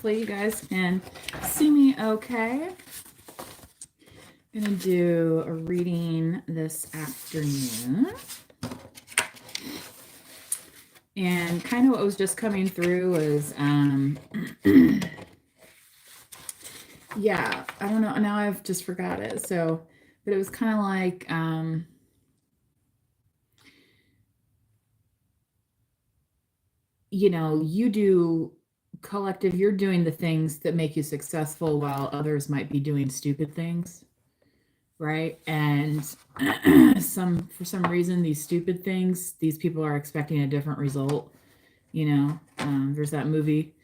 Hopefully you guys can see me okay. I'm going to do a reading this afternoon. And kind of what was just coming through was, yeah, I don't know. Now I've just forgot it. So, but it was kind of like, you know, you do collective, you're doing the things that make you successful while others might be doing stupid things. Right. And for some reason, these stupid things, these people are expecting a different result. You know, there's that movie,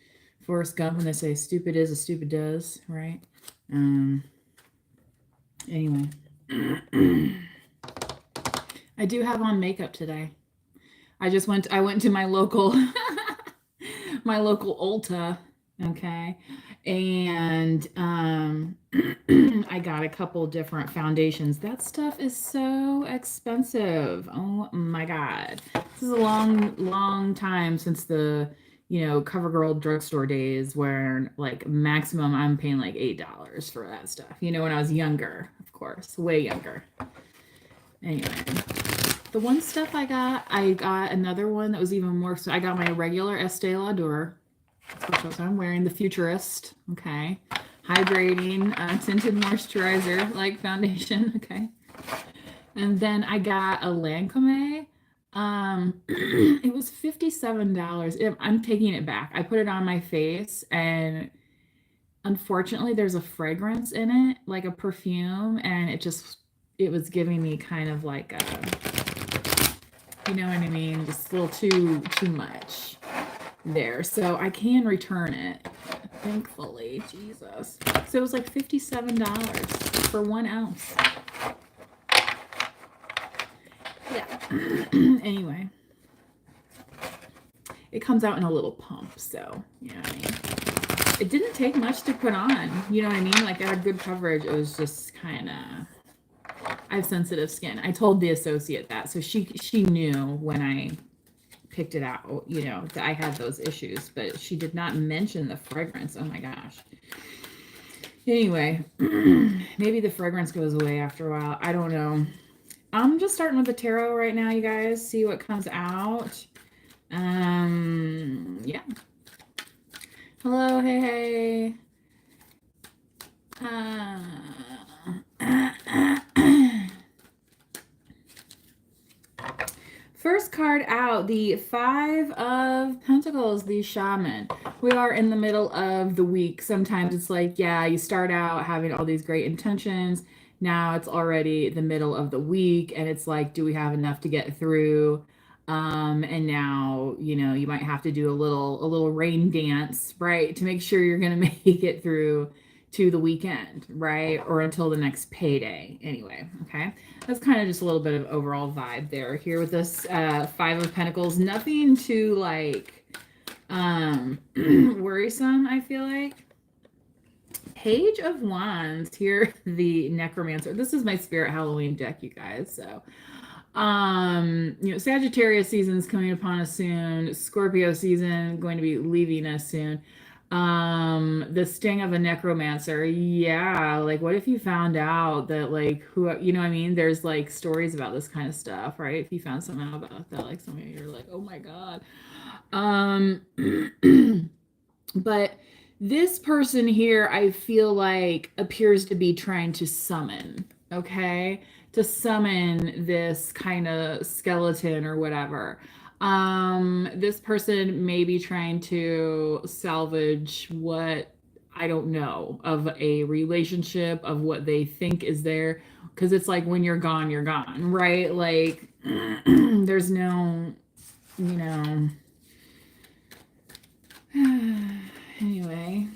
Forrest Gump, when they say stupid is as stupid does. Right. Anyway, I do have on makeup today. I went to my local, my local Ulta. Okay. And I got a couple different foundations. That stuff is so expensive. Oh my God. This is a long time since the, you know, CoverGirl drugstore days where like maximum I'm paying like $8 for that stuff. You know, when I was younger, of course, way younger. Anyway, the one stuff I got another one that was even more. So I got my regular Estee Lauder. That's what I'm wearing, the Futurist. Okay. Hydrating, tinted moisturizer like foundation. Okay. And then I got a Lancome. It was $57. I'm taking it back. I put it on my face, and unfortunately there's a fragrance in it, like a perfume, and it was giving me kind of like a, you know what I mean, just a little too much there. So I can return it, thankfully. Jesus. So it was like $57 for 1 ounce. Yeah. Anyway, it comes out in a little pump, so you know what I mean. It didn't take much to put on, you know what I mean? Like I had good coverage. It was just kind of, I have sensitive skin. I told the associate that, so she knew when I picked it out, you know, that I had those issues, but she did not mention the fragrance. Oh my gosh. Anyway, maybe the fragrance goes away after a while. I don't know. I'm just starting with the tarot right now, you guys. See what comes out. Yeah. Hello, hey. First card out, the Five of Pentacles, the Shaman. We are in the middle of the week. Sometimes it's like, yeah, you start out having all these great intentions. Now it's already the middle of the week, and it's like, do we have enough to get through? And now, you know, you might have to do a little rain dance, right, to make sure you're going to make it through to the weekend, right? Or until the next payday. Anyway, okay. That's kind of just a little bit of overall vibe there here with this Five of Pentacles. Nothing too like worrisome, I feel like. Page of Wands here, the Necromancer. This is my Spirit Halloween deck, you guys. So you know, Sagittarius season is coming upon us soon. Scorpio season going to be leaving us soon. The sting of a necromancer. Yeah, like what if you found out that like who, you know what I mean? There's like stories about this kind of stuff, right? If you found something out about that, like something you're like, oh my God. But this person here, I feel like appears to be trying to summon, okay? To summon this kind of skeleton or whatever. This person may be trying to salvage what, I don't know, of a relationship, of what they think is there. Because it's like when you're gone, right? Like there's no, you know. Anyway,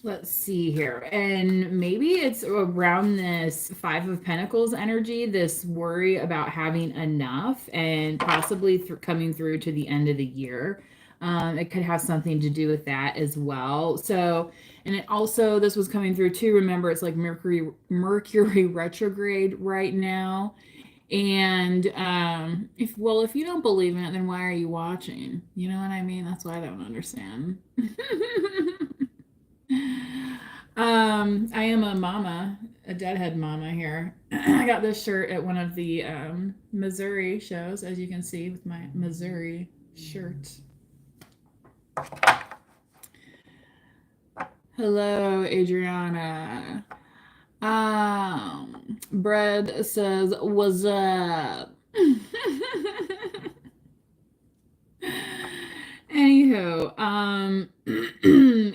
let's see here. And maybe it's around this Five of Pentacles energy, this worry about having enough and possibly coming through to the end of the year. It could have something to do with that as well. So, and it also, this was coming through too. Remember, it's like Mercury retrograde right now. And if you don't believe in it, then why are you watching? You know what I mean? That's what I don't understand. I am a mama, a deadhead mama here. I got this shirt at one of the Missouri shows, as you can see, with my Missouri shirt. Hello, Adriana. Bread says, "What's up?" Anywho,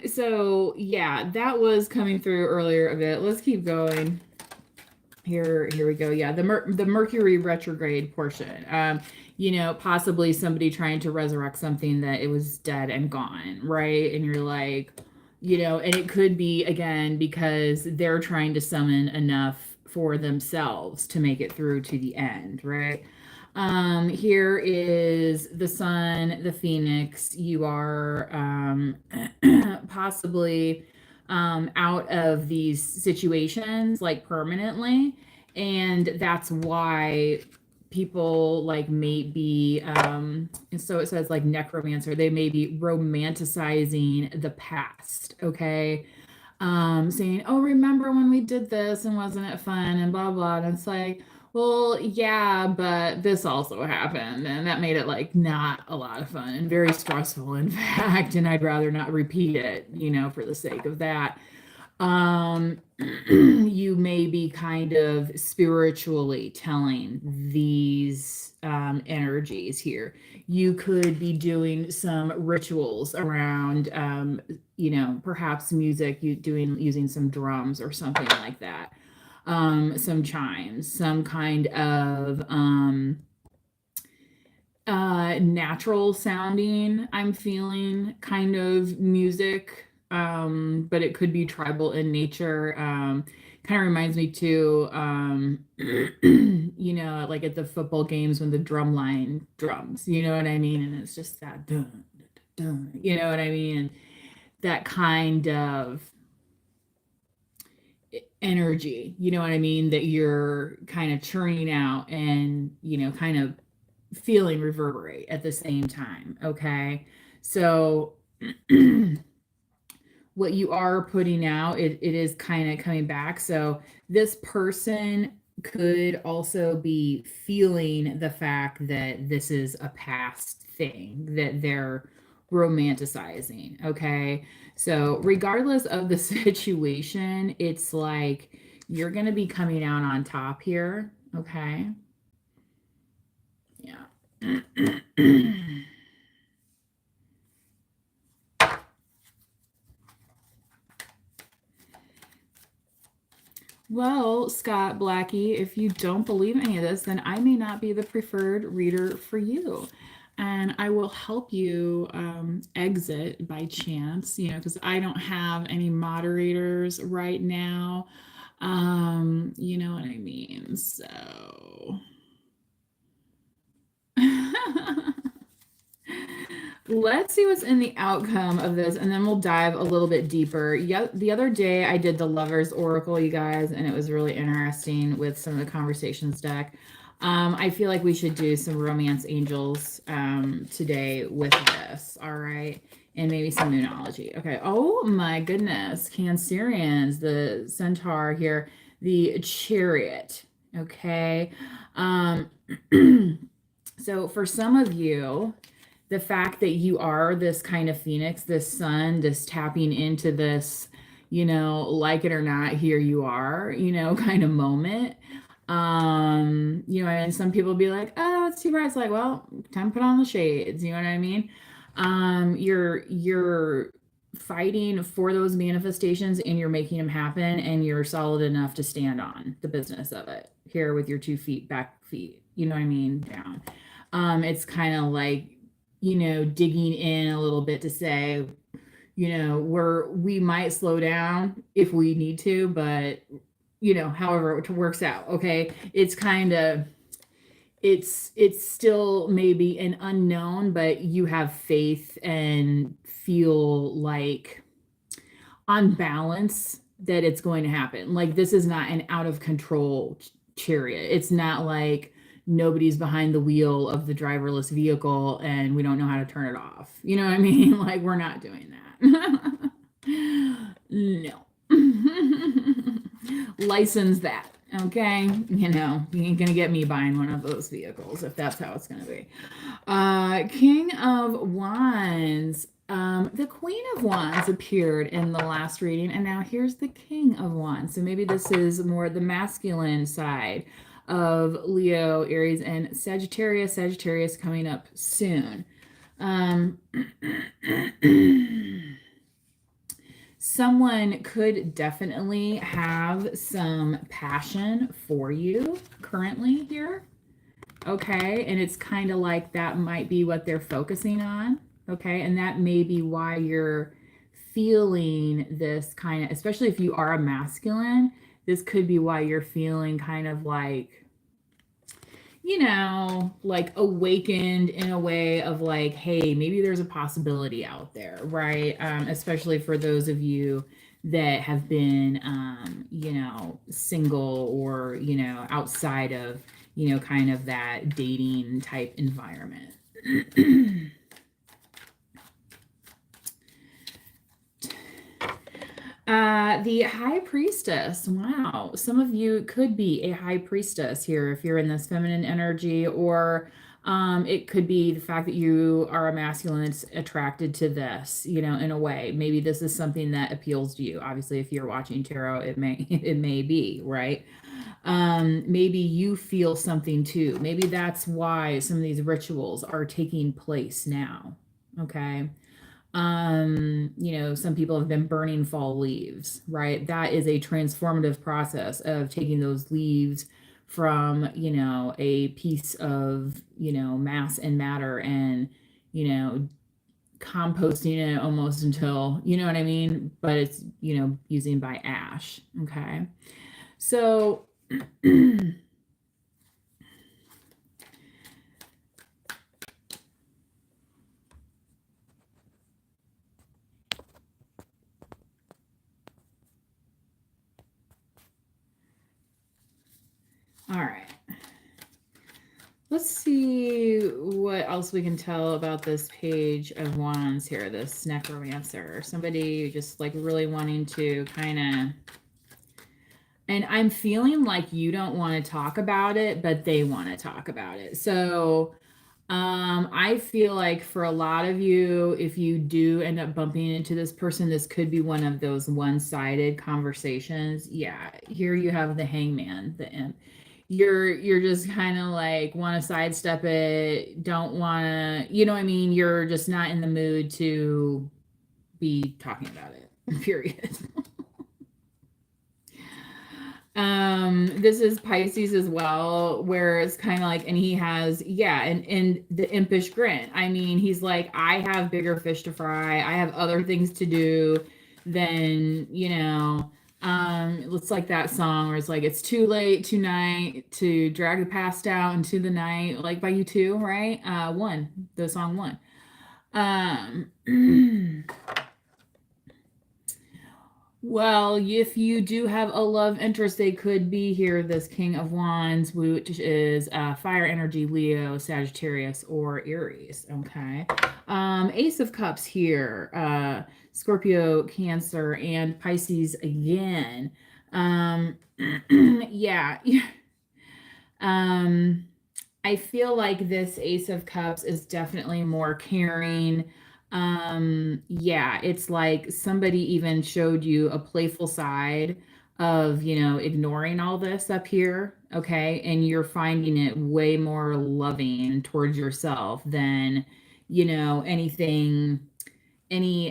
so yeah, that was coming through earlier a bit. Let's keep going. Here we go. Yeah, the Mercury retrograde portion. Possibly somebody trying to resurrect something that it was dead and gone, right? And you're like, and it could be again because they're trying to summon enough for themselves to make it through to the end, right? Here is the sun, the phoenix. You are possibly out of these situations like permanently, and that's why people like may be and so it says like necromancer, they may be romanticizing the past, okay, saying, "Oh, remember when we did this and wasn't it fun?" and blah blah. And it's like, well, yeah, but this also happened, and that made it like not a lot of fun and very stressful, in fact. And I'd rather not repeat it, for the sake of that. You may be kind of spiritually telling these energies here. You could be doing some rituals around, perhaps music, using some drums or something like that, some chimes, some kind of natural sounding, I'm feeling, kind of music, but it could be tribal in nature. Kind of reminds me too, like at the football games when the drum line drums, you know what I mean? And it's just that dun, dun, dun, you know what I mean? And that kind of energy, you know what I mean, that you're kind of churning out and, kind of feeling reverberate at the same time. Okay. So what you are putting out, it is kind of coming back. So this person could also be feeling the fact that this is a past thing that they're romanticizing. Okay. So regardless of the situation, it's like you're going to be coming out on top here. Okay. Yeah. Well, Scott Blackie, if you don't believe any of this, then I may not be the preferred reader for you. And I will help you exit by chance, because I don't have any moderators right now. You know what I mean? So. Let's see what's in the outcome of this, and then we'll dive a little bit deeper. Yeah, the other day I did the Lovers Oracle, you guys, and it was really interesting with some of the conversations deck. I feel like we should do some Romance Angels today with this, all right? And maybe some Moonology. Okay, oh my goodness, Cancerians, the Centaur here, the Chariot, okay? So for some of you, the fact that you are this kind of phoenix, this sun, this tapping into this, like it or not, here you are, kind of moment. And some people be like, "Oh, it's too bright." It's like, well, time to put on the shades. You know what I mean? You're fighting for those manifestations and you're making them happen, and you're solid enough to stand on the business of it here with your 2 feet, back feet, you know what I mean, down. It's kind of like, digging in a little bit to say, we might slow down if we need to, but however it works out. Okay. It's kind of, it's still maybe an unknown, but you have faith and feel like on balance that it's going to happen. Like, this is not an out of control chariot. It's not like, nobody's behind the wheel of the driverless vehicle and we don't know how to turn it off. You know what I mean? Like, we're not doing that. No. License that. Okay. You know, you ain't gonna get me buying one of those vehicles if that's how it's gonna be. King of Wands. The Queen of Wands appeared in the last reading, and now here's the King of Wands. So maybe this is more the masculine side of Leo, Aries, and Sagittarius. Sagittarius coming up soon. Someone could definitely have some passion for you currently here. Okay. And it's kind of like that might be what they're focusing on. Okay. And that may be why you're feeling this kind of, especially if you are a masculine, this could be why you're feeling kind of like, you know, like awakened in a way of like, hey, maybe there's a possibility out there, right? Especially for those of you that have been, you know, single or, you know, outside of, you know, kind of that dating type environment. The High Priestess. Wow. Some of you could be a High Priestess here if you're in this feminine energy, or it could be the fact that you are a masculine that's attracted to this, you know, in a way. Maybe this is something that appeals to you. Obviously, if you're watching tarot, it may be, right? Maybe you feel something too. Maybe that's why some of these rituals are taking place now. Okay. You know, some people have been burning fall leaves, right? That is a transformative process of taking those leaves from, you know, a piece of, you know, mass and matter and, you know, composting it almost until, you know what I mean? But it's, you know, using by ash. Okay. So, all right. Let's see what else we can tell about this Page of Wands here, this necromancer. Somebody just like really wanting to kind of, and I'm feeling like you don't want to talk about it, but they want to talk about it. So I feel like for a lot of you, if you do end up bumping into this person, this could be one of those one-sided conversations. Yeah, here you have the hangman, the imp. You're just kind of like want to sidestep it, don't want to, you know what I mean? You're just not in the mood to be talking about it. Period. This is Pisces as well, where it's kind of like, and he has, yeah, and the impish grin. I mean, he's like, I have bigger fish to fry. I have other things to do than, you know, it's like that song where it's like, it's too late tonight to drag the past out into the night, like by U2, right? One, the song One. Well, if you do have a love interest, they could be here. This King of Wands, which is fire energy, Leo, Sagittarius, or Aries. Okay. Ace of Cups here, Scorpio, Cancer, and Pisces again. Yeah. I feel like this Ace of Cups is definitely more caring. Yeah, it's like somebody even showed you a playful side of, you know, ignoring all this up here, okay? And you're finding it way more loving towards yourself than, you know, any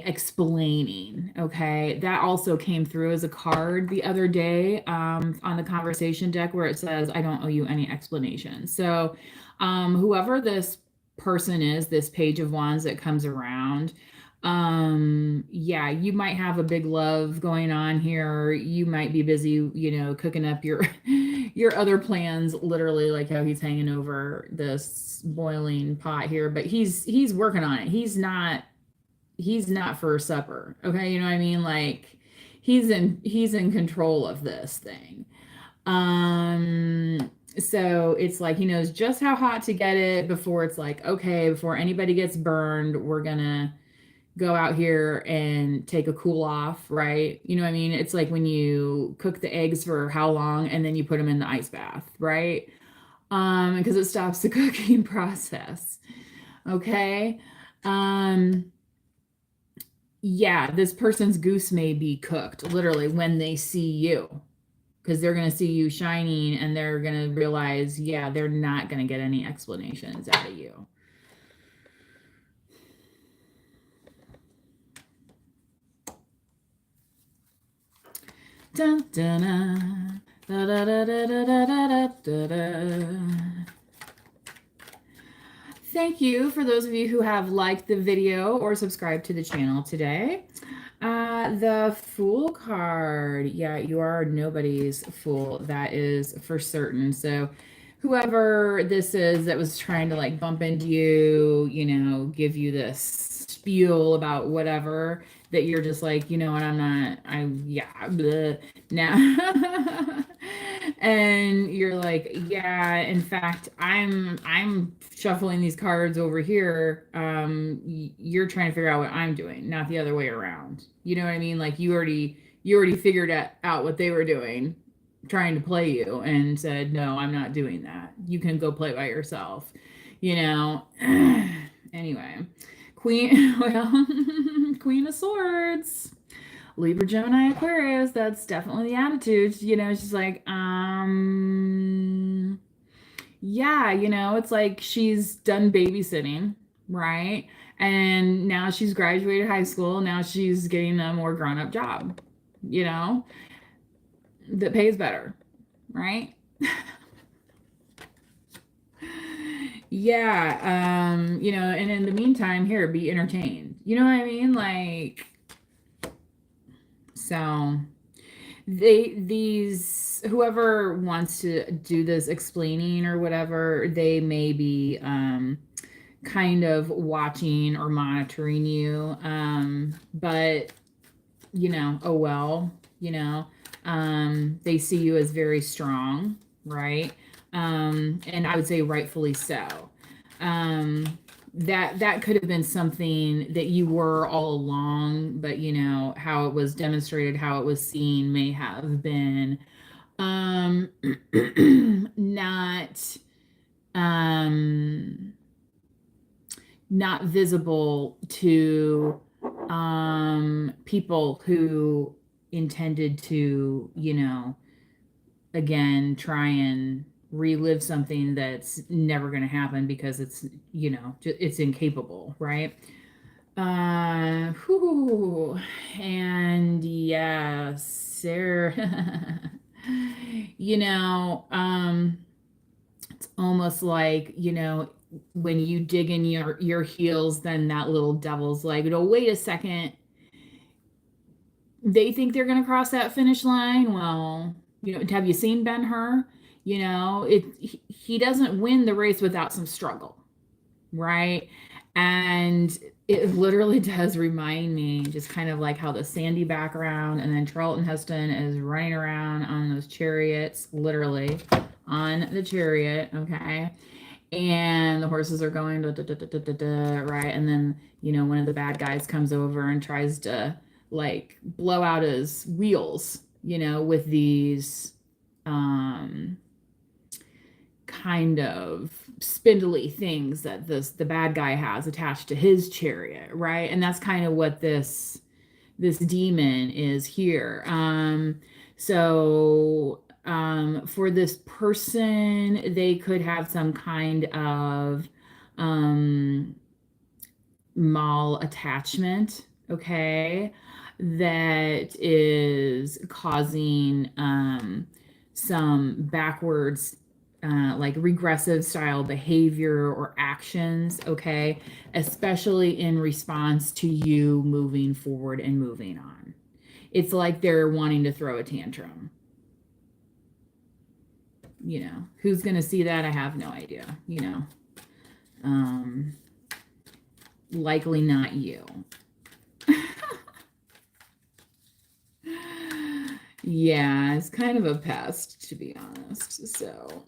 explaining. Okay, that also came through as a card the other day on the conversation deck where it says I don't owe you any explanation. So whoever this person is, this Page of Wands that comes around, yeah, you might have a big love going on here. You might be busy, you know, cooking up your your other plans, literally, like how he's hanging over this boiling pot here, but he's working on it. He's not for supper. Okay. You know what I mean? Like he's in control of this thing. So it's like he knows just how hot to get it before it's like, okay, before anybody gets burned, we're gonna go out here and take a cool off, right? You know what I mean? It's like when you cook the eggs for how long and then you put them in the ice bath, right? Because it stops the cooking process. Okay. Um, yeah, this person's goose may be cooked literally when they see you because they're going to see you shining and they're going to realize, yeah, they're not going to get any explanations out of you. Dun, dun, dun. Da, da, da, da, da, da, da, da. Thank you for those of you who have liked the video or subscribed to the channel today. The Fool card. Yeah, you are nobody's fool. That is for certain. So whoever this is that was trying to like bump into you, you know, give you this spiel about whatever, that you're just like, you know what, yeah, bleh, now. And you're like, yeah, in fact, I'm shuffling these cards over here. You're trying to figure out what I'm doing, not the other way around. You know what I mean? Like you already figured out what they were doing, trying to play you, and said, no, I'm not doing that. You can go play by yourself. You know. Anyway, Queen, well, Queen of Swords. Libra, Gemini, Aquarius, that's definitely the attitude. You know, she's like, yeah, you know, it's like she's done babysitting, right? And now she's graduated high school. Now she's getting a more grown up job, you know, that pays better, right? Yeah, you know, and in the meantime, here, be entertained. You know what I mean? Like, so these whoever wants to do this explaining or whatever, they may be kind of watching or monitoring you, but you know, oh well, you know, they see you as very strong, right? And I would say rightfully so. um that could have been something that you were all along, but you know how it was demonstrated, how it was seen may have been um not um not visible to people who intended to, you know, again try and relive something that's never going to happen because it's, you know, it's incapable, right? Whew. And yeah, Sarah. You know, it's almost like, you know, when you dig in your heels, then that little devil's like, no, wait a second, they think they're going to cross that finish line. Well, you know, have you seen Ben-Hur? You know, he doesn't win the race without some struggle, right? And it literally does remind me just kind of like how the sandy background and then Charlton Heston is running around on those chariots, literally on the chariot, okay? And the horses are going da, da, da, da, da, da, right? And then, you know, one of the bad guys comes over and tries to like blow out his wheels, you know, with these kind of spindly things that the bad guy has attached to his chariot, right? And that's kind of what this demon is here. So for this person, they could have some kind of mal attachment, okay, that is causing some backwards like regressive style behavior or actions, okay, especially in response to you moving forward and moving on. It's like they're wanting to throw a tantrum. You know, who's going to see that? I have no idea, you know. Likely not you. Yeah, it's kind of a pest, to be honest. So,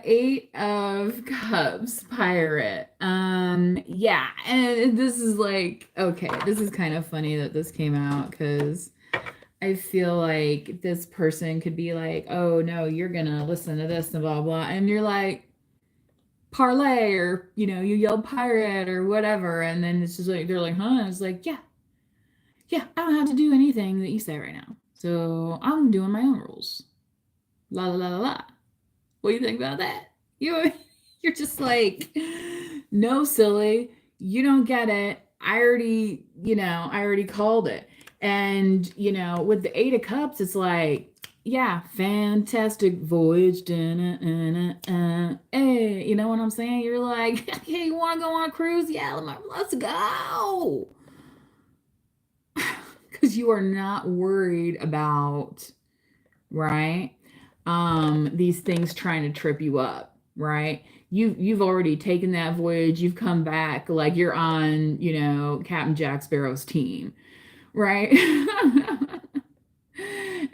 Eight of Cups, pirate. Yeah, and this is like, okay, this is kind of funny that this came out because I feel like this person could be like, oh no, you're gonna listen to this and blah blah, and you're like, parlay, or you yell pirate or whatever, and then it's just like they're like, huh? And it's like, yeah, yeah, I don't have to do anything that you say right now, so I'm doing my own rules. La la la la la. What do you think about that? You're just like, no, silly, you don't get it. I already called it. And with the Eight of Cups, it's like, yeah, fantastic voyage. Hey, you know what I'm saying? You're like, hey, you want to go on a cruise? Yeah, let's go. Because you are not worried about, right? These things trying to trip you up, right? You've already taken that voyage, you've come back like you're on, Captain Jack Sparrow's team, right?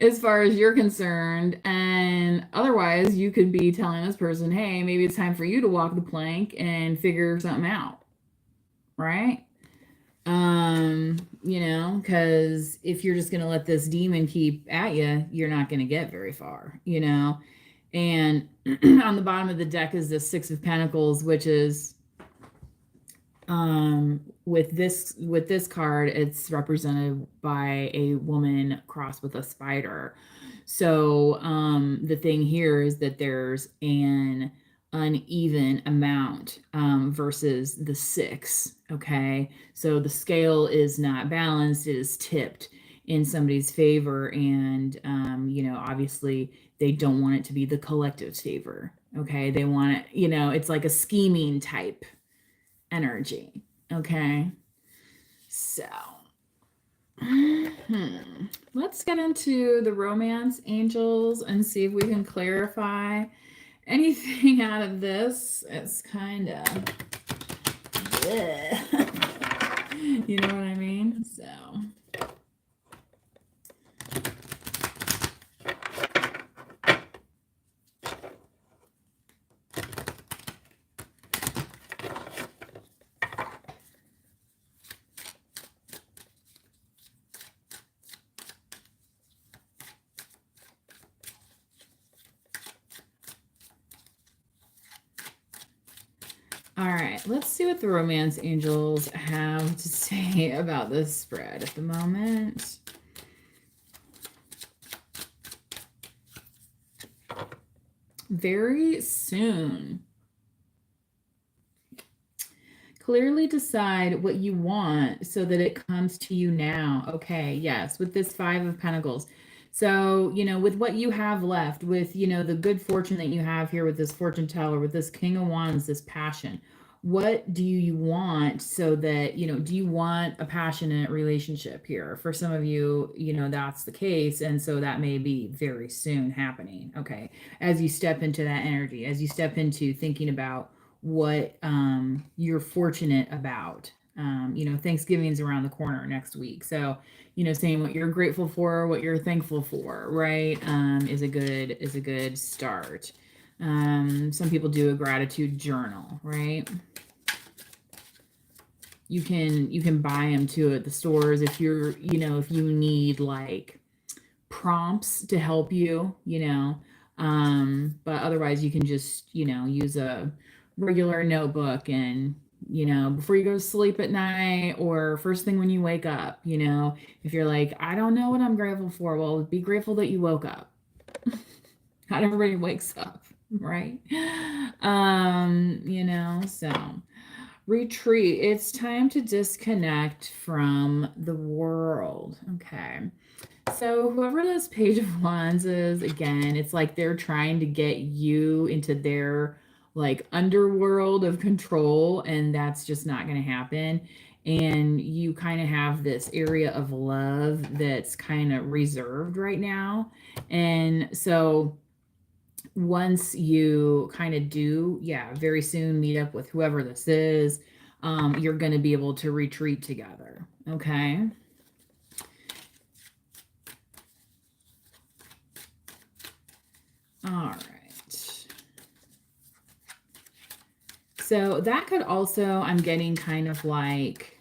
As far as you're concerned. And otherwise, you could be telling this person, hey, maybe it's time for you to walk the plank and figure something out, right? Because if you're just gonna let this demon keep at you, you're not gonna get very far, And on the bottom of the deck is the Six of Pentacles, which is with this card, it's represented by a woman crossed with a spider. So the thing here is that there's an uneven amount versus the six. Okay, so the scale is not balanced; it is tipped in somebody's favor, and obviously they don't want it to be the collective's favor. Okay, they want it. It's like a scheming type energy. Okay, so let's get into the romance angels and see if we can clarify anything out of this. It's kind of, you know what I mean? So. All right, let's see what the romance angels have to say about this spread at the moment. Very soon. Clearly decide what you want so that it comes to you now. Okay, yes, with this Five of Pentacles. So, with what you have left, with, the good fortune that you have here with this fortune teller, with this King of Wands, this passion, what do you want so that, do you want a passionate relationship here? For some of you, that's the case. And so that may be very soon happening. Okay. As you step into that energy, as you step into thinking about what you're fortunate about. Thanksgiving's around the corner next week. So, saying what you're grateful for, what you're thankful for, right, is a good start. Some people do a gratitude journal, right? You can buy them too at the stores if you're, if you need like prompts to help you, but otherwise you can just, use a regular notebook and, before you go to sleep at night or first thing when you wake up, if you're like, I don't know what I'm grateful for, well, be grateful that you woke up. Not everybody wakes up, right? So retreat. It's time to disconnect from the world. Okay. So whoever this Page of Wands is, again, it's like they're trying to get you into their like underworld of control, and that's just not going to happen. And you kind of have this area of love that's kind of reserved right now. And so once you kind of do, yeah, very soon meet up with whoever this is, you're going to be able to retreat together. Okay. All right. So that could also, I'm getting kind of like,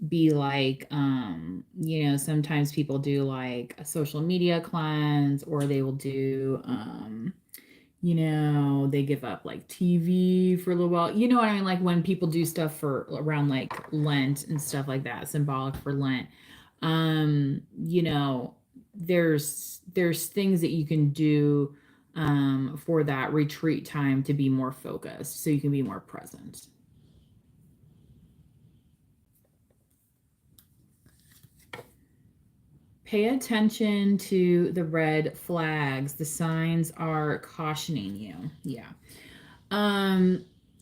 be like, you know, sometimes people do like a social media cleanse, or they will do, you know, they give up like TV for a little while. You know what I mean? Like when people do stuff for around like Lent and stuff like that, symbolic for Lent. You know, there's things that you can do for that retreat time to be more focused, so you can be more present. Pay attention to the red flags. The signs are cautioning you. Yeah.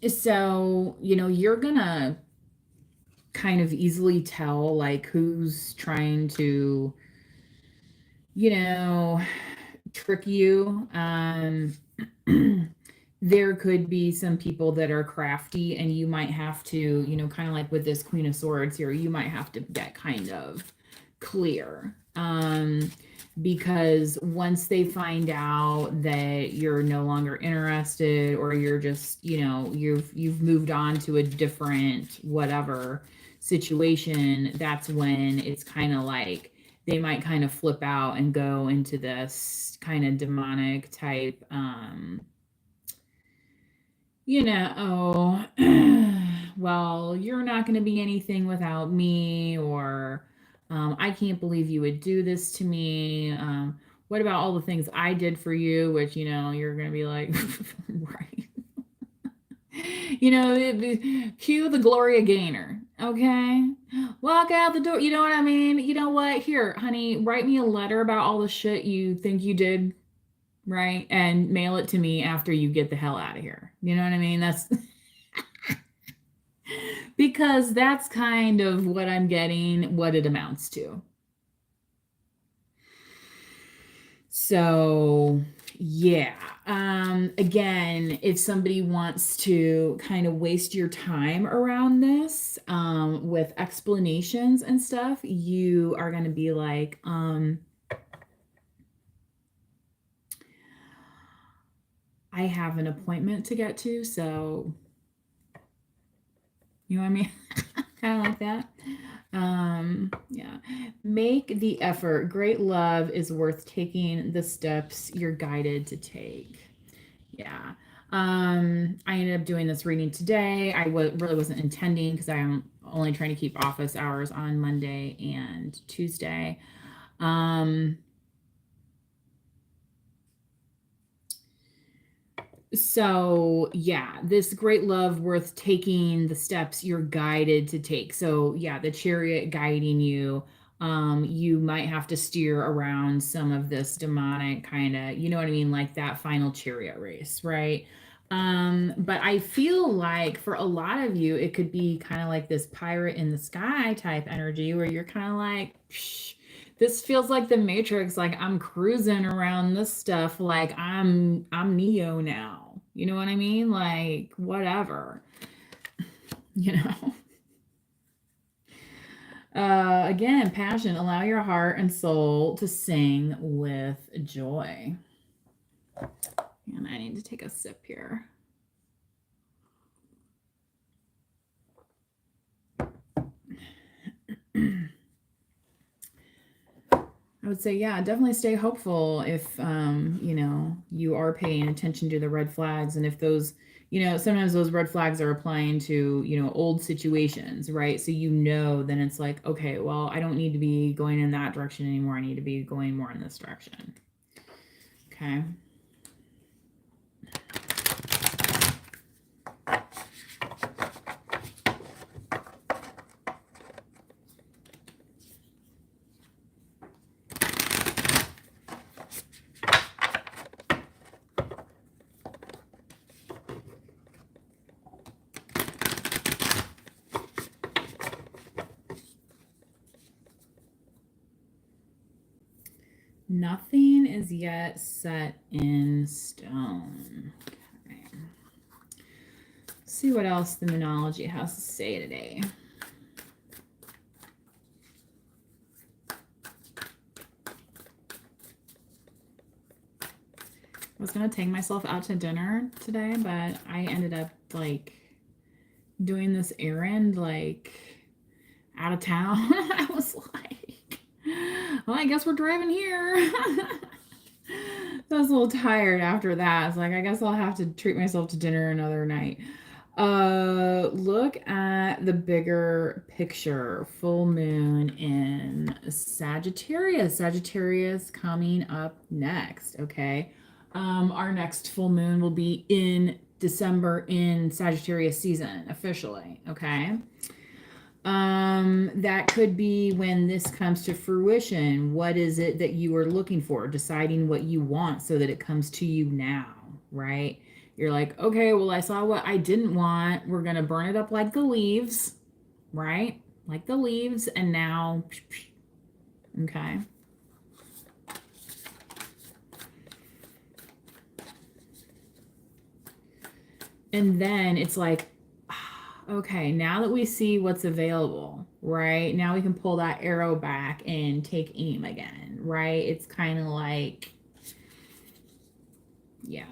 So, you know, you're gonna kind of easily tell like who's trying to, you know, trick you. There could be some people that are crafty, and you might have to, you know, kind of like with this Queen of Swords here, you might have to get kind of clear. Because once they find out that you're no longer interested, or you're just, you know, you've moved on to a different whatever situation, that's when it's kind of like they might kind of flip out and go into this kind of demonic type, you know, oh, well, you're not going to be anything without me, or I can't believe you would do this to me. What about all the things I did for you? Which, you know, you're going to be like, right. You know, cue the Gloria Gaynor. Okay. Walk out the door. You know what I mean? You know what? Here, honey, write me a letter about all the shit you think you did, right? And mail it to me after you get the hell out of here. You know what I mean? That's because that's kind of what I'm getting, what it amounts to. So, yeah. Again, if somebody wants to kind of waste your time around this, with explanations and stuff, you are going to be like, I have an appointment to get to, so you know what I mean? Kind of like that. Yeah. Make the effort. Great love is worth taking the steps you're guided to take. Yeah. I ended up doing this reading today. I really wasn't intending, because I'm only trying to keep office hours on Monday and Tuesday. So yeah, this great love worth taking the steps you're guided to take. So yeah, the chariot guiding you. You might have to steer around some of this demonic kind of, you know what I mean, like that final chariot race, right? But I feel like for a lot of you, it could be kind of like this pirate in the sky type energy, where you're kind of like, psh, this feels like the Matrix. Like I'm cruising around this stuff. Like I'm Neo now. You know what I mean? Like whatever. You know. Again, passion. Allow your heart and soul to sing with joy. And I need to take a sip here. I would say, yeah, definitely stay hopeful if, you know, you are paying attention to the red flags. And if those, you know, sometimes those red flags are applying to, you know, old situations, right? So, you know, then it's like, okay, well, I don't need to be going in that direction anymore. I need to be going more in this direction. Okay. Nothing is yet set in stone. Okay. see what else the Moonology has to say today. I was going to take myself out to dinner today, but I ended up like doing this errand like out of town. I was like, well, I guess we're driving here. I was a little tired after that. It's like, I guess I'll have to treat myself to dinner another night. Look at the bigger picture. Full moon in Sagittarius. Sagittarius coming up next, okay? Our next full moon will be in December in Sagittarius season, officially, okay? That could be when this comes to fruition. What is it that you are looking for? Deciding what you want so that it comes to you now, right? You're like, okay, well, I saw what I didn't want. We're going to burn it up like the leaves, right? Like the leaves. And now, okay. And then it's like, okay, now that we see what's available, right? Now we can pull that arrow back and take aim again, right? It's kind of like, yeah.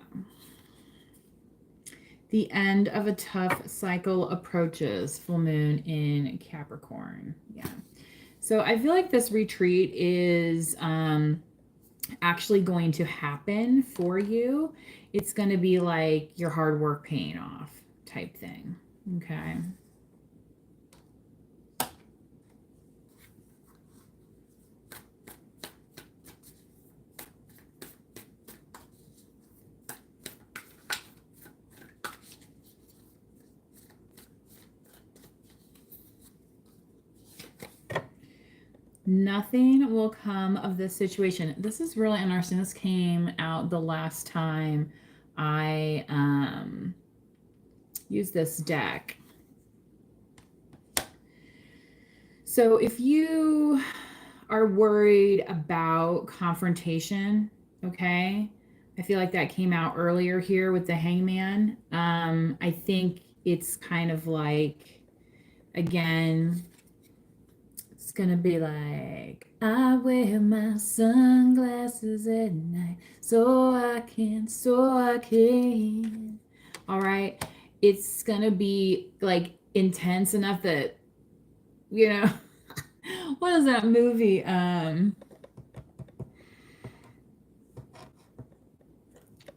The end of a tough cycle approaches. Full moon in Capricorn. Yeah. So I feel like this retreat is actually going to happen for you. It's going to be like your hard work paying off type thing. Okay. Nothing will come of this situation. This is really interesting. This came out the last time I used this deck. So if you are worried about confrontation, okay, I feel like that came out earlier here with the Hangman. I think it's kind of like, again, it's gonna be like, I wear my sunglasses at night so I can. All right. It's gonna be like intense enough that, you know, what is that movie?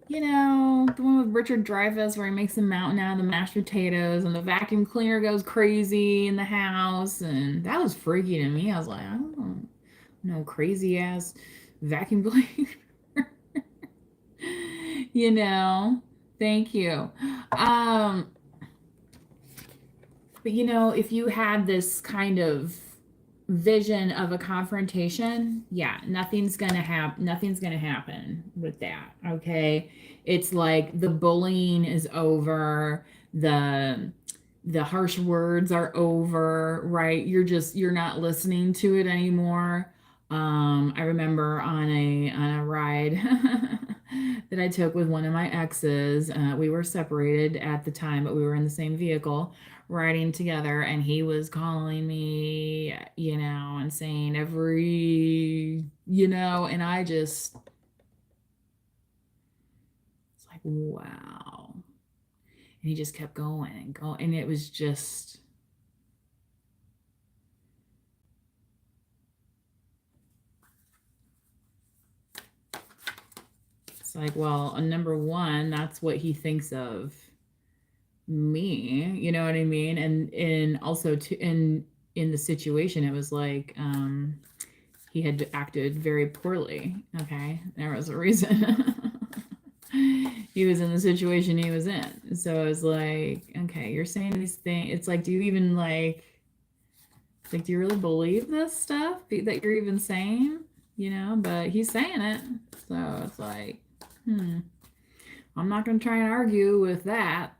You know, the one with Richard Dreyfuss where he makes a mountain out of the mashed potatoes and the vacuum cleaner goes crazy in the house. And that was freaky to me. I was like, I don't know, crazy ass vacuum cleaner. You know, thank you. But you know, if you had this kind of vision of a confrontation, yeah, nothing's gonna happen with that. Okay, it's like the bullying is over, the harsh words are over, right? You're not listening to it anymore. I remember on a ride that I took with one of my exes. We were separated at the time, but we were in the same vehicle riding together, and he was calling me, you know, and saying every, you know, and I just, it's like, wow. And he just kept going and going, and it was just, it's like, well, number one, that's what he thinks of me, you know what I mean? And also to in the situation, it was like he had acted very poorly. Okay, there was a reason. He was in the situation he was in. So I was like, okay, you're saying these things. It's like, do you even like do you really believe this stuff that you're even saying? You know, but he's saying it. So it's like, I'm not going to try and argue with that.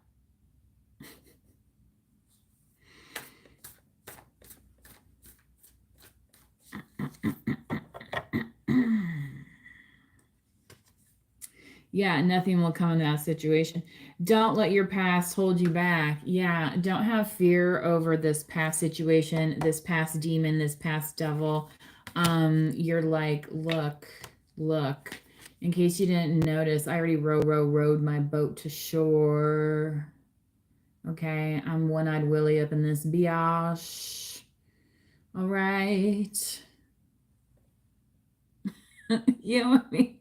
Yeah, nothing will come in that situation. Don't let your past hold you back. Yeah, don't have fear over this past situation, this past demon, this past devil. You're like, look. In case you didn't notice, I already rowed my boat to shore. Okay, I'm one-eyed Willie up in this biatch. All right. You know what I mean?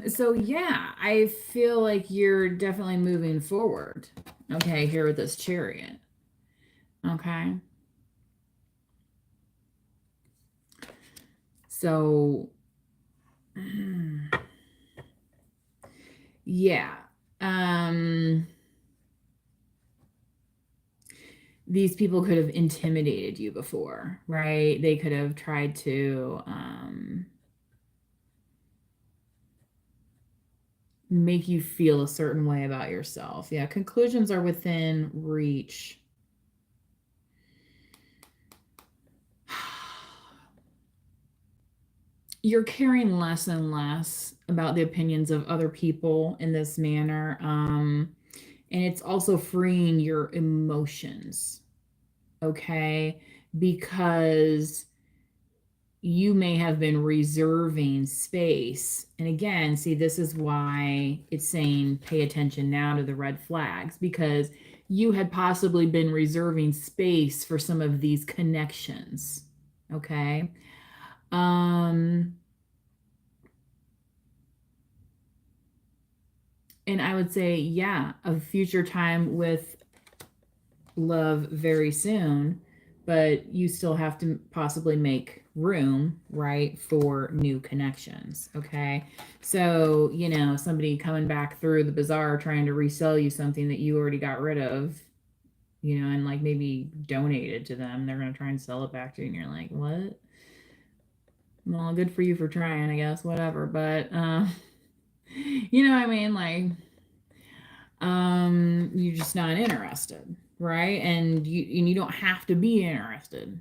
So yeah, I feel like you're definitely moving forward. Okay, here with this chariot. Okay. So yeah. Um these people could have intimidated you before, right? They could have tried to make you feel a certain way about yourself. Yeah, conclusions are within reach. You're caring less and less about the opinions of other people in this manner. And it's also freeing your emotions, okay? Because you may have been reserving space. And again, see, this is why it's saying pay attention now to the red flags, because you had possibly been reserving space for some of these connections, okay? Um, and I would say, yeah, a future time with love very soon, but you still have to possibly make room, right, for new connections. Okay. So, somebody coming back through the bazaar trying to resell you something that you already got rid of, and like maybe donated to them, they're going to try and sell it back to you. And you're like, what? Well, good for you for trying, I guess, whatever. But, you know what I mean? Like, you're just not interested, right? And you don't have to be interested.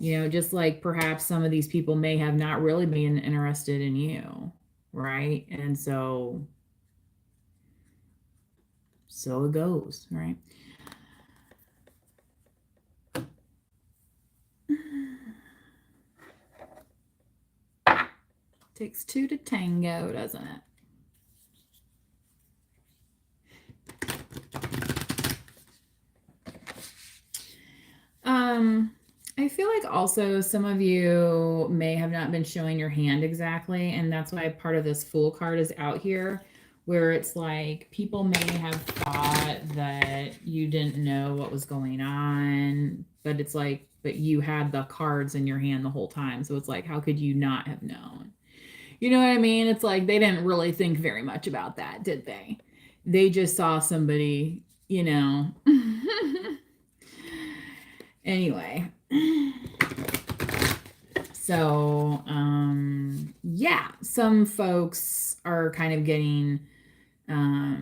Just like perhaps some of these people may have not really been interested in you, right? And so it goes, right? Takes two to tango, doesn't it? I feel like also some of you may have not been showing your hand exactly, and that's why part of this Fool card is out here, where it's like people may have thought that you didn't know what was going on, but it's like, but you had the cards in your hand the whole time. So it's like, how could you not have known? You know what I mean? It's like they didn't really think very much about that, did they? They just saw somebody, anyway. So, yeah, some folks are kind of getting, I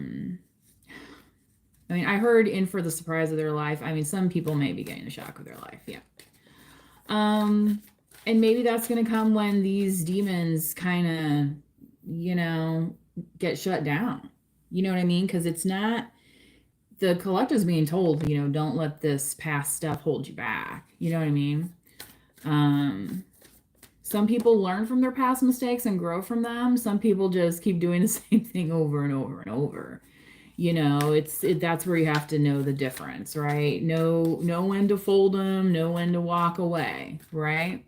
mean, I heard in for the surprise of their life. I mean, some people may be getting the shock of their life. Yeah. And maybe that's going to come when these demons kind of, get shut down. You know what I mean? Because it's not, the collective's being told, don't let this past stuff hold you back. You know what I mean? Some people learn from their past mistakes and grow from them. Some people just keep doing the same thing over and over and over. That's where you have to know the difference, right? Know when to fold them, know when to walk away, right?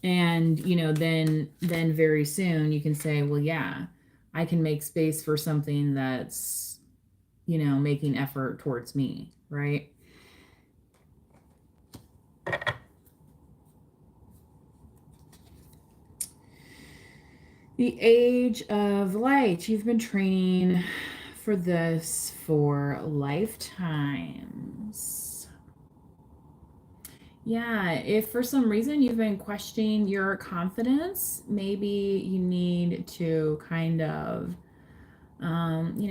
And then very soon you can say, well, yeah, I can make space for something that's making effort towards me, right? The Age of Light. You've been training for this for lifetimes. Yeah, if for some reason you've been questioning your confidence, maybe you need to kind of,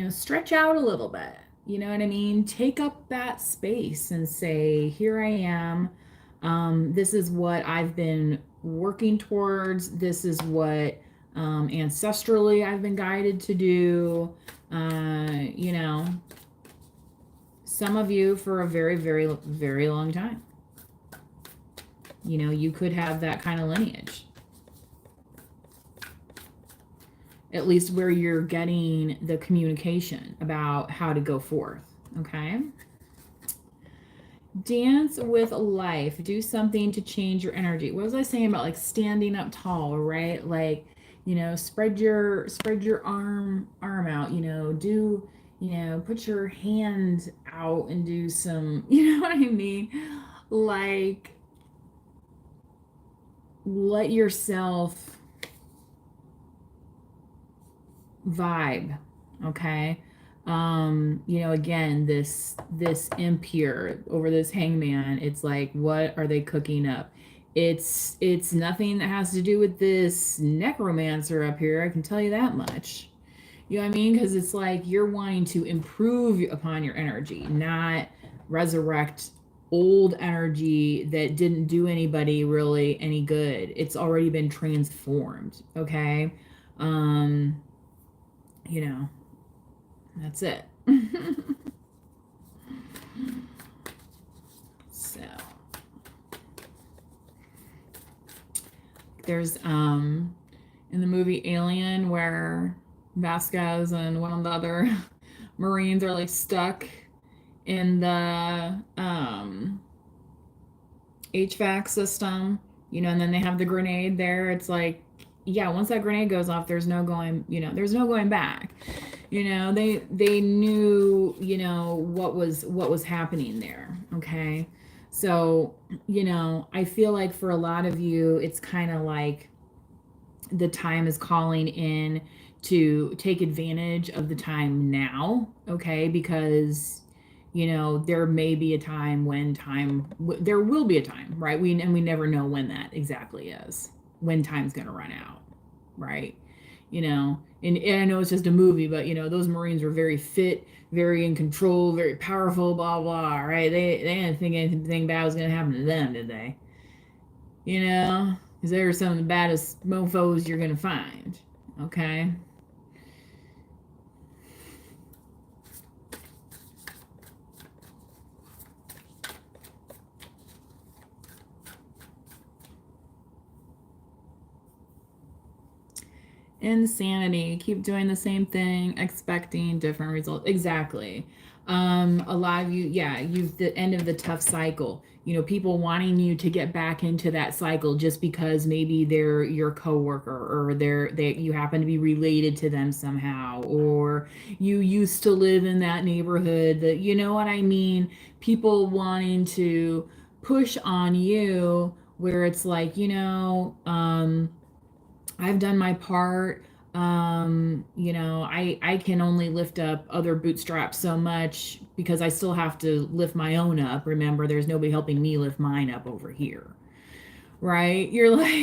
stretch out a little bit. You know what I mean? Take up that space and say, here I am. This is what I've been working towards. This is what ancestrally I've been guided to do. You know, some of you for a very, very, very long time. You know, you could have that kind of lineage. At least where you're getting the communication about how to go forth. Okay. Dance with life. Do something to change your energy. What was I saying about like standing up tall, right? Like, you know, spread your arm out, you know, do, you know, put your hand out and do some, you know what I mean? Like, let yourself vibe. Okay. You know, again, this impure over this hangman, it's like, what are they cooking up? It's nothing that has to do with this necromancer up here, I can tell you that much. You know what I mean? Because it's like you're wanting to improve upon your energy, not resurrect old energy that didn't do anybody really any good. It's already been transformed. Okay. um you know, that's it. So there's in the movie Alien where Vasquez and one of the other Marines are like stuck in the HVAC system, you know, and then they have the grenade there. It's like, yeah, once that grenade goes off, there's no going, you know, there's no going back. You know, they knew, you know, what was happening there. Okay. So, you know, I feel like for a lot of you, it's kind of like the time is calling in to take advantage of the time now. Okay. Because, you know, there may be a time when there will be a time, right? We never know when that exactly is, when time's going to run out, right? You know, and I know it's just a movie, but you know, those Marines were very fit, very in control, very powerful, blah blah, right? They didn't think anything bad was gonna happen to them, did they? You know, because they were some of the baddest mofos you're gonna find. Okay. Insanity. Keep doing the same thing, expecting different results. Exactly. A lot of you, yeah, you've the end of the tough cycle. You know, people wanting you to get back into that cycle just because maybe they're your coworker, or they you happen to be related to them somehow, or you used to live in that neighborhood. That, you know what I mean? People wanting to push on you where it's like, you know, I've done my part. You know, I can only lift up other bootstraps so much because I still have to lift my own up. Remember, there's nobody helping me lift mine up over here. Right? You're like,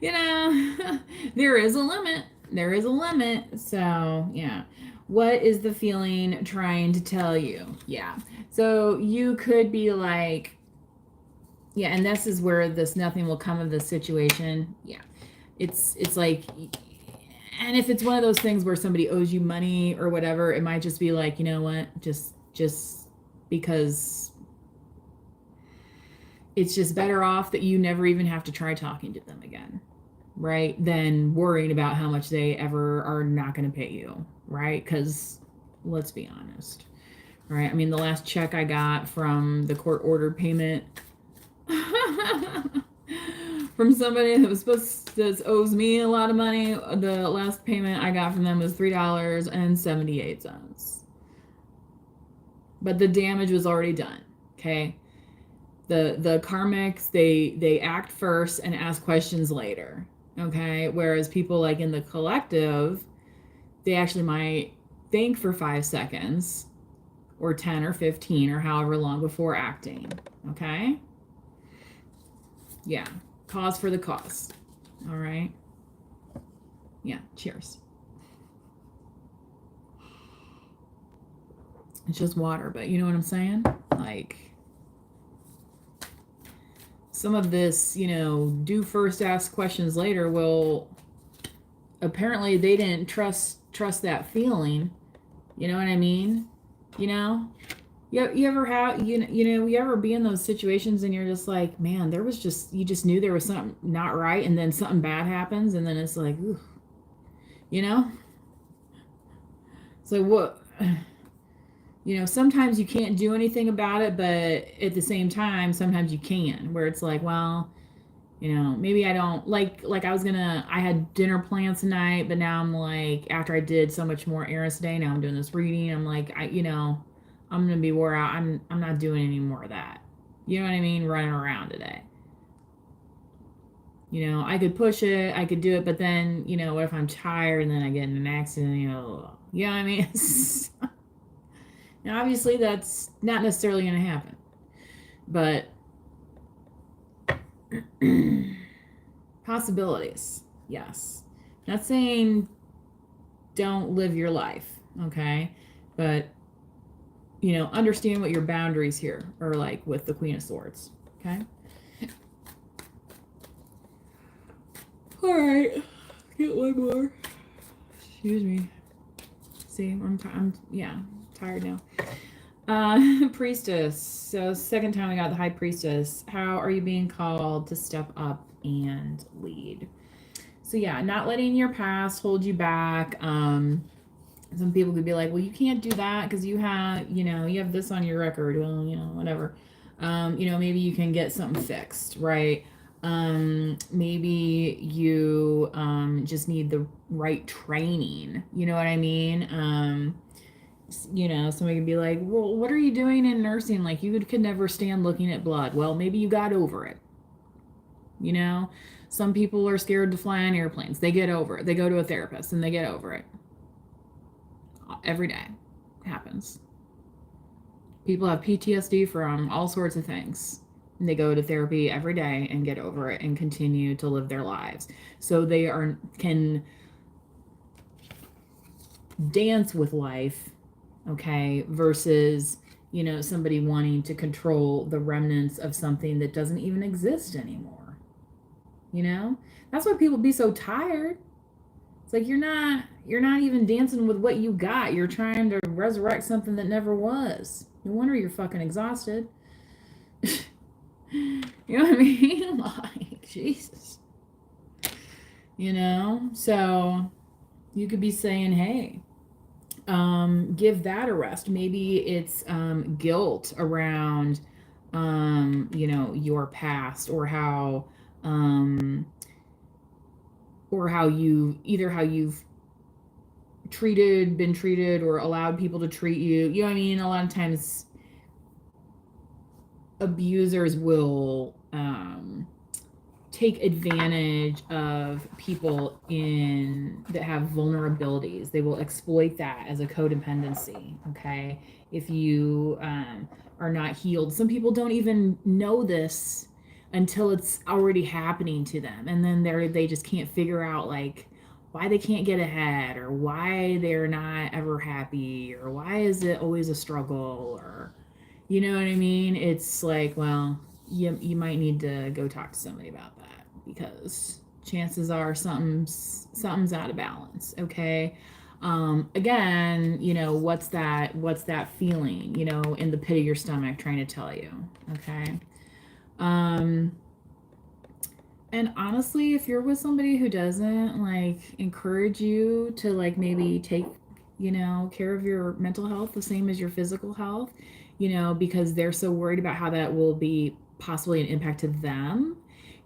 you know, there is a limit. There is a limit. So, yeah. What is the feeling trying to tell you? Yeah. So you could be like, yeah, and this is where this nothing will come of the situation. Yeah. It's like, and if it's one of those things where somebody owes you money or whatever, it might just be like, you know what? Just because it's just better off that you never even have to try talking to them again, right? Than worrying about how much they ever are not going to pay you, right? Because let's be honest, right? I mean, the last check I got from the court ordered payment from somebody that was that owes me a lot of money, the last payment I got from them was $3.78. But the damage was already done. Okay. The karmics, they act first and ask questions later. Okay. Whereas people like in the collective, they actually might think for 5 seconds or 10 or 15 or however long before acting. Okay. Yeah. Pause for the cause. All right. Yeah. Cheers. It's just water, but you know what I'm saying? Like, some of this, do first, ask questions later. Well, apparently they didn't trust that feeling. You know what I mean? You know? You ever have you ever be in those situations and you're just like, man, you just knew there was something not right, and then something bad happens, and then it's like, ooh, you know? So what? Sometimes you can't do anything about it, but at the same time, sometimes you can, where it's like, well, maybe I don't like I had dinner plans tonight, but now I'm like, after I did so much more errands today, now I'm doing this reading. I'm like, I'm gonna be wore out. I'm not doing any more of that. You know what I mean? Running around today. I could push it, I could do it, but then, what if I'm tired and then I get in an accident? You know what I mean? Now, obviously, that's not necessarily going to happen, but possibilities, yes. Not saying don't live your life, okay? But, understand what your boundaries here are like with the Queen of Swords, okay? All right, get one more. Excuse me. See, I'm tired now. Priestess. So second time we got the High Priestess. How are you being called to step up and lead? So yeah, not letting your past hold you back. Some people could be like, well, you can't do that because you have this on your record. Well, whatever. Maybe you can get something fixed, right? Maybe you just need the right training. You know what I mean? Somebody could be like, well, what are you doing in nursing? Like, you could never stand looking at blood. Well, maybe you got over it. Some people are scared to fly on airplanes. They get over it. They go to a therapist and they get over it. Every day it happens. People have PTSD from all sorts of things. And they go to therapy every day and get over it and continue to live their lives. So they can dance with life, okay, versus somebody wanting to control the remnants of something that doesn't even exist anymore. That's why people be so tired. It's like you're not even dancing with what you got. You're trying to resurrect something that never was. No wonder you're fucking exhausted. You know what I mean? Like, Jesus. So you could be saying, hey, give that a rest. Maybe it's guilt around your past, or how you've been treated, or allowed people to treat you. You know what I mean? A lot of times abusers will take advantage of people that have vulnerabilities. They will exploit that as a codependency. Okay, if you are not healed, some people don't even know this until it's already happening to them, and then they just can't figure out like why they can't get ahead, or why they're not ever happy, or why is it always a struggle, or you know what I mean? It's like, well, you might need to go talk to somebody about that, because chances are something's out of balance. Okay. Again, what's that feeling, in the pit of your stomach trying to tell you? Okay. And honestly, if you're with somebody who doesn't like encourage you to like maybe take, care of your mental health the same as your physical health, because they're so worried about how that will be possibly an impact to them,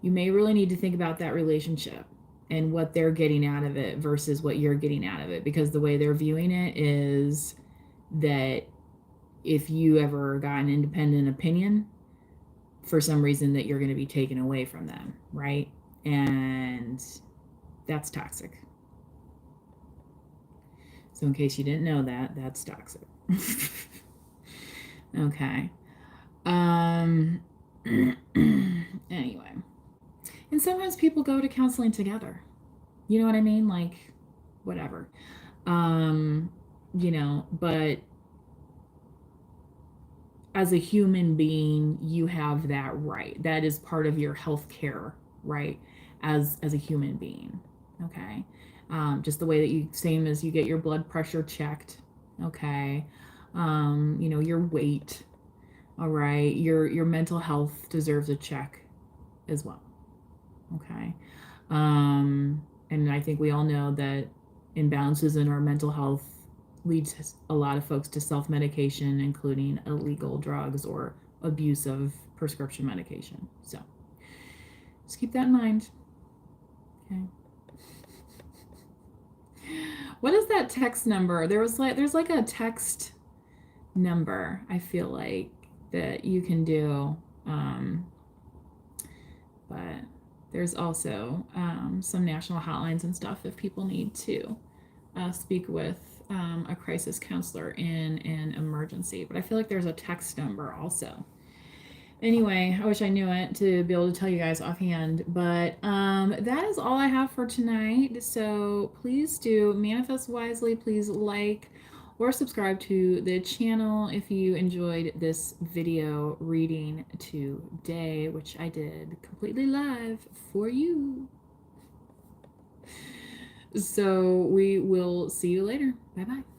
you may really need to think about that relationship and what they're getting out of it versus what you're getting out of it, because the way they're viewing it is that if you ever got an independent opinion, for some reason that you're going to be taken away from them, right? And that's toxic. So in case you didn't know that, that's toxic. Okay. Anyway. And sometimes people go to counseling together. You know what I mean? Like, whatever. But as a human being, you have that right. That is part of your health care, right? As a human being, okay. Just the way that you, same as you get your blood pressure checked, okay. You know, your weight, all right. Your mental health deserves a check as well, okay. And I think we all know that imbalances in our mental health leads a lot of folks to self-medication, including illegal drugs or abuse of prescription medication. So just keep that in mind. Okay. What is that text number? There's like a text number, I feel like, that you can do. But there's also some national hotlines and stuff if people need to speak with a crisis counselor in an emergency. But I feel like there's a text number also. Anyway, I wish I knew it to be able to tell you guys offhand. But that is all I have for tonight. So please do manifest wisely. Please like or subscribe to the channel if you enjoyed this video reading today, which I did completely live for you. So we will see you later. Bye bye.